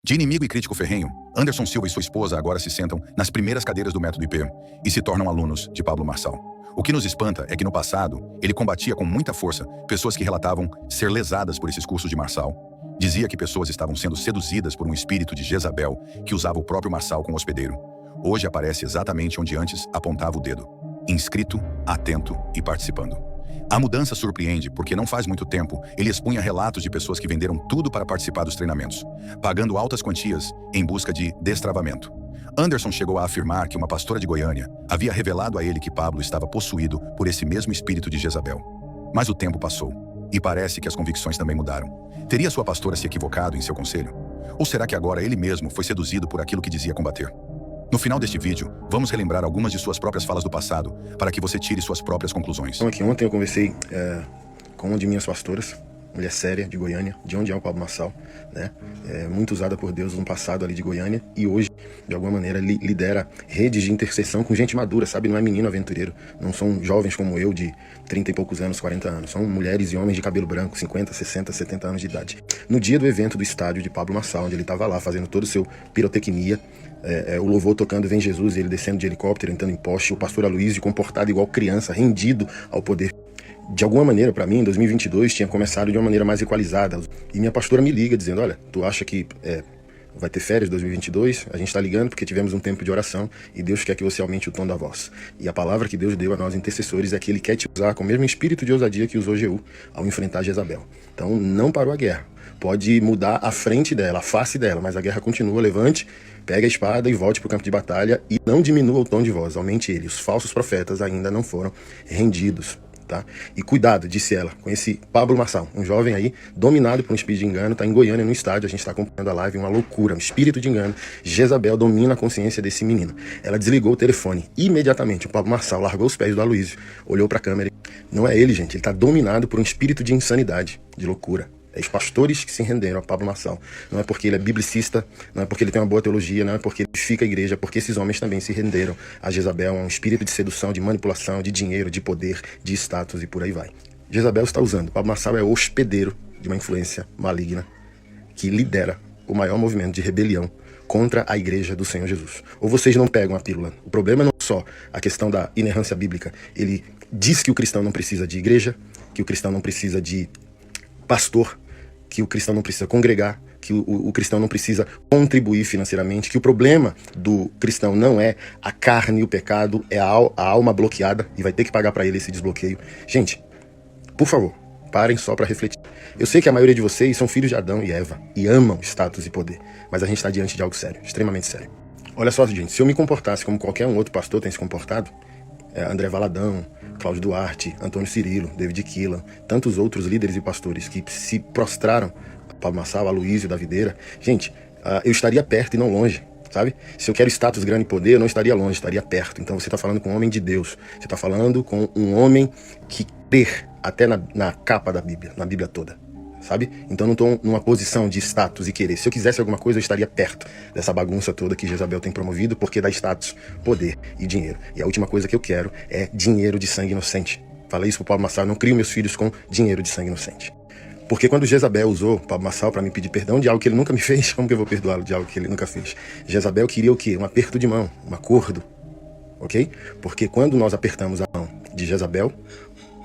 De inimigo e crítico ferrenho, Anderson Silva e sua esposa agora se sentam nas primeiras cadeiras do método IP e se tornam alunos de Pablo Marçal. O que nos espanta é que no passado, ele combatia com muita força pessoas que relatavam ser lesadas por esses cursos de Marçal. Dizia que pessoas estavam sendo seduzidas por um espírito de Jezabel que usava o próprio Marçal como hospedeiro. Hoje aparece exatamente onde antes apontava o dedo. Inscrito, atento e participando. A mudança surpreende porque não faz muito tempo ele expunha relatos de pessoas que venderam tudo para participar dos treinamentos, pagando altas quantias em busca de destravamento. Anderson chegou a afirmar que uma pastora de Goiânia havia revelado a ele que Pablo estava possuído por esse mesmo espírito de Jezabel. Mas o tempo passou, e parece que as convicções também mudaram. Teria sua pastora se equivocado em seu conselho? Ou será que agora ele mesmo foi seduzido por aquilo que dizia combater? No final deste vídeo, vamos relembrar algumas de suas próprias falas do passado, para que você tire suas próprias conclusões. Então, aqui ontem eu conversei com uma de minhas pastoras, mulher séria de Goiânia, de onde é o Pablo Marçal, né? Muito usada por Deus no passado ali de Goiânia e hoje, de alguma maneira, lidera redes de intercessão com gente madura, sabe? Não é menino aventureiro, não são jovens como eu de 30 e poucos anos, 40 anos, são mulheres e homens de cabelo branco, 50, 60, 70 anos de idade. No dia do evento do estádio de Pablo Marçal, onde ele estava lá fazendo todo o seu pirotecnia, o louvor tocando Vem Jesus, e ele descendo de helicóptero, entrando em poste, o pastor Aloysio comportado igual criança, rendido ao poder. De alguma maneira, para mim, em 2022, tinha começado de uma maneira mais equalizada. E minha pastora me liga dizendo, olha, tu acha que vai ter férias em 2022? A gente tá ligando porque tivemos um tempo de oração e Deus quer que você aumente o tom da voz. E a palavra que Deus deu a nós intercessores é que Ele quer te usar com o mesmo espírito de ousadia que usou Jeú ao enfrentar Jezabel. Então não parou a guerra. Pode mudar a frente dela, a face dela, mas a guerra continua. Levante, pegue a espada e volte para o campo de batalha e não diminua o tom de voz, aumente ele. Os falsos profetas ainda não foram rendidos. Tá? E cuidado, disse ela, com esse Pablo Marçal, um jovem aí, dominado por um espírito de engano, tá em Goiânia, no estádio, a gente tá acompanhando a live, uma loucura, um espírito de engano. Jezabel domina a consciência desse menino. Ela desligou o telefone. Imediatamente, o Pablo Marçal largou os pés do Aloysio, olhou pra câmera. Não é ele, gente, ele tá dominado por um espírito de insanidade, de loucura. É os pastores que se renderam a Pablo Marçal. Não é porque ele é biblicista, não é porque ele tem uma boa teologia, não é porque ele fica a igreja, é porque esses homens também se renderam a Jezabel, a um espírito de sedução, de manipulação, de dinheiro, de poder, de status e por aí vai. Jezabel está usando. Pablo Marçal é hospedeiro de uma influência maligna que lidera o maior movimento de rebelião contra a igreja do Senhor Jesus. Ou vocês não pegam a pílula. O problema não é só a questão da inerrância bíblica. Ele diz que o cristão não precisa de igreja, que o cristão não precisa de pastor, que o cristão não precisa congregar, que o cristão não precisa contribuir financeiramente, que o problema do cristão não é a carne e o pecado, é a alma bloqueada e vai ter que pagar para ele esse desbloqueio. Gente, por favor, parem só para refletir. Eu sei que a maioria de vocês são filhos de Adão e Eva e amam status e poder, mas a gente está diante de algo sério, extremamente sério. Olha só, gente, se eu me comportasse como qualquer um outro pastor tem se comportado, André Valadão, Cláudio Duarte, Antônio Cirilo, David Keelan, tantos outros líderes e pastores que se prostraram, Pablo Marçal, Aloysio da Videira, gente, eu estaria perto e não longe, sabe? Se eu quero status, grande poder, eu não estaria longe, estaria perto. Então você está falando com um homem de Deus, você está falando com um homem que crê até na capa da Bíblia, na Bíblia toda. Sabe? Então eu não estou numa posição de status e querer. Se eu quisesse alguma coisa, eu estaria perto dessa bagunça toda que Jezabel tem promovido, porque dá status, poder e dinheiro. E a última coisa que eu quero é dinheiro de sangue inocente. Falei isso pro Pablo Marçal, eu não crio meus filhos com dinheiro de sangue inocente. Porque quando Jezabel usou o Pablo Marçal para me pedir perdão de algo que ele nunca me fez, como que eu vou perdoá-lo de algo que ele nunca fez? Jezabel queria o quê? Um aperto de mão, um acordo, ok? Porque quando nós apertamos a mão de Jezabel,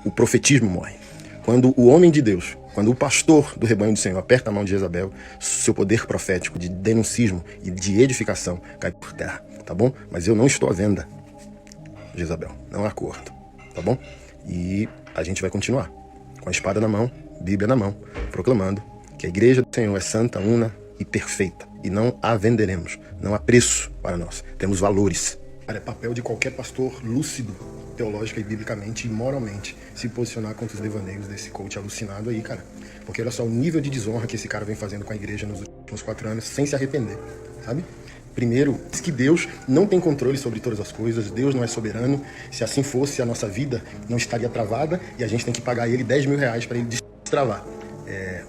o profetismo morre. Quando o homem de Deus, quando o pastor do rebanho do Senhor aperta a mão de Jezabel, seu poder profético de denuncismo e de edificação cai por terra, tá bom? Mas eu não estou à venda, Jezabel, não há acordo, tá bom? E a gente vai continuar, com a espada na mão, Bíblia na mão, proclamando que a igreja do Senhor é santa, una e perfeita, e não a venderemos, não há preço para nós, temos valores. É papel de qualquer pastor lúcido, teológica e biblicamente e moralmente, se posicionar contra os devaneios desse coach alucinado aí, cara. Porque olha só o nível de desonra que esse cara vem fazendo com a igreja nos últimos 4 anos, sem se arrepender, sabe? Primeiro, diz que Deus não tem controle sobre todas as coisas, Deus não é soberano. Se assim fosse, a nossa vida não estaria travada e a gente tem que pagar a ele 10 mil reais para ele destravar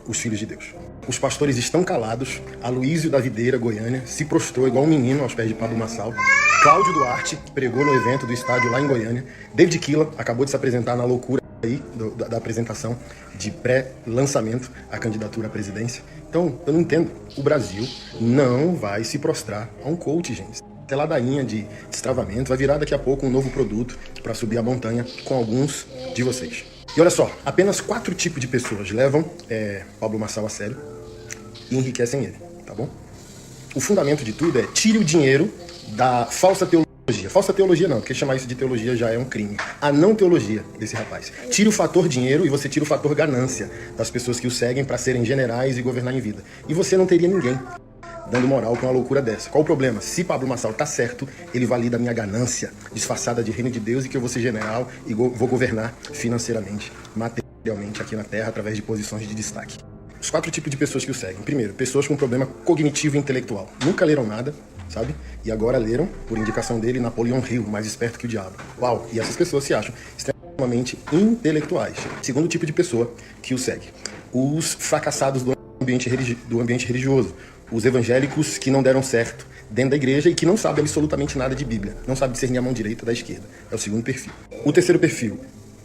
os filhos de Deus. Os pastores estão calados. Aloysio da Videira, Goiânia, se prostrou igual um menino aos pés de Pablo Marçal. Cláudio Duarte, que pregou no evento do estádio lá em Goiânia. David Keelan acabou de se apresentar na loucura aí da apresentação de pré-lançamento à candidatura à presidência. Então, Então, eu não entendo. O Brasil não vai se prostrar a um coach, gente. Essa ladainha de destravamento vai virar daqui a pouco um novo produto para subir a montanha com alguns de vocês. E olha só, apenas 4 tipos de pessoas levam Pablo Marçal a sério e enriquecem ele, tá bom? O fundamento de tudo é tire o dinheiro da falsa teologia. Falsa teologia não, porque chamar isso de teologia já é um crime. A não teologia desse rapaz. Tire o fator dinheiro e você tira o fator ganância das pessoas que o seguem para serem generais e governar em vida. E você não teria ninguém dando moral pra uma loucura dessa. Qual o problema? Se Pablo Marçal tá certo, ele valida a minha ganância disfarçada de reino de Deus e que eu vou ser general e vou governar financeiramente, materialmente aqui na Terra através de posições de destaque. Os 4 tipos de pessoas que o seguem. Primeiro, pessoas com problema cognitivo e intelectual. Nunca leram nada, sabe? E agora leram, por indicação dele, Napoleão Hill, mais esperto que o diabo. Uau! E essas pessoas se acham extremamente intelectuais. Segundo tipo de pessoa que o segue. Os fracassados do ambiente religioso. Os evangélicos que não deram certo dentro da igreja e que não sabem absolutamente nada de Bíblia. Não sabem discernir a mão direita da esquerda. É o segundo perfil. O terceiro perfil.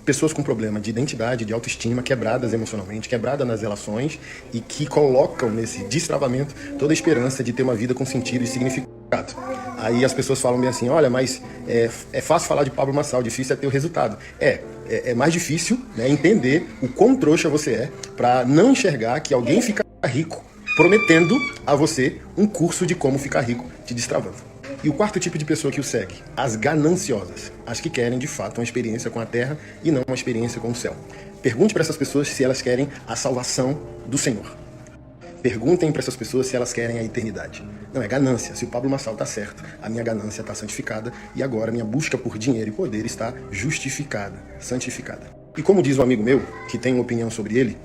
Pessoas com problema de identidade, de autoestima, quebradas emocionalmente, quebradas nas relações e que colocam nesse destravamento toda a esperança de ter uma vida com sentido e significado. Aí as pessoas falam bem assim, olha, mas é fácil falar de Pablo Marçal, difícil é ter o resultado. É mais difícil, né, entender o quão trouxa você é para não enxergar que alguém fica rico prometendo a você um curso de como ficar rico te destravando. E o quarto tipo de pessoa que o segue, as gananciosas, as que querem de fato uma experiência com a terra e não uma experiência com o céu. Pergunte para essas pessoas se elas querem a salvação do Senhor. Perguntem para essas pessoas se elas querem a eternidade. Não, é ganância. Se o Pablo Marçal está certo, a minha ganância está santificada e agora a minha busca por dinheiro e poder está justificada, santificada. E como diz um amigo meu, que tem uma opinião sobre ele,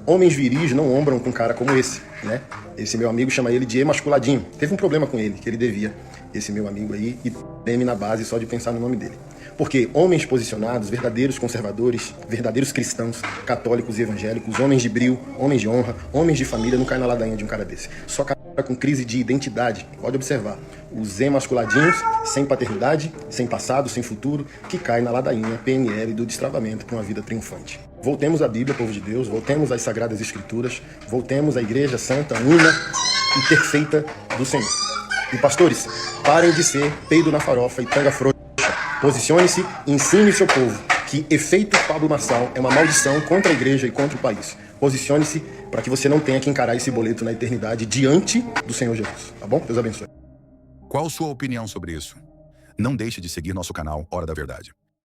homens viris não ombram com um cara como esse, né? Esse meu amigo chama ele de emasculadinho. Teve um problema com ele, que ele devia, esse meu amigo aí, e treme na base só de pensar no nome dele. Porque homens posicionados, verdadeiros conservadores, verdadeiros cristãos, católicos e evangélicos, homens de brio, homens de honra, homens de família, não cai na ladainha de um cara desse. Só cara com crise de identidade. Pode observar. Os emasculadinhos, sem paternidade, sem passado, sem futuro, que cai na ladainha PNL do destravamento para uma vida triunfante. Voltemos à Bíblia, povo de Deus, voltemos às Sagradas Escrituras, voltemos à Igreja Santa, una e perfeita do Senhor. E pastores, parem de ser peido na farofa e tanga frouxa. Posicione-se e ensine seu povo que efeito Pablo Marçal é uma maldição contra a igreja e contra o país. Posicione-se para que você não tenha que encarar esse boleto na eternidade diante do Senhor Jesus. Tá bom? Deus abençoe. Qual sua opinião sobre isso? Não deixe de seguir nosso canal Hora da Verdade.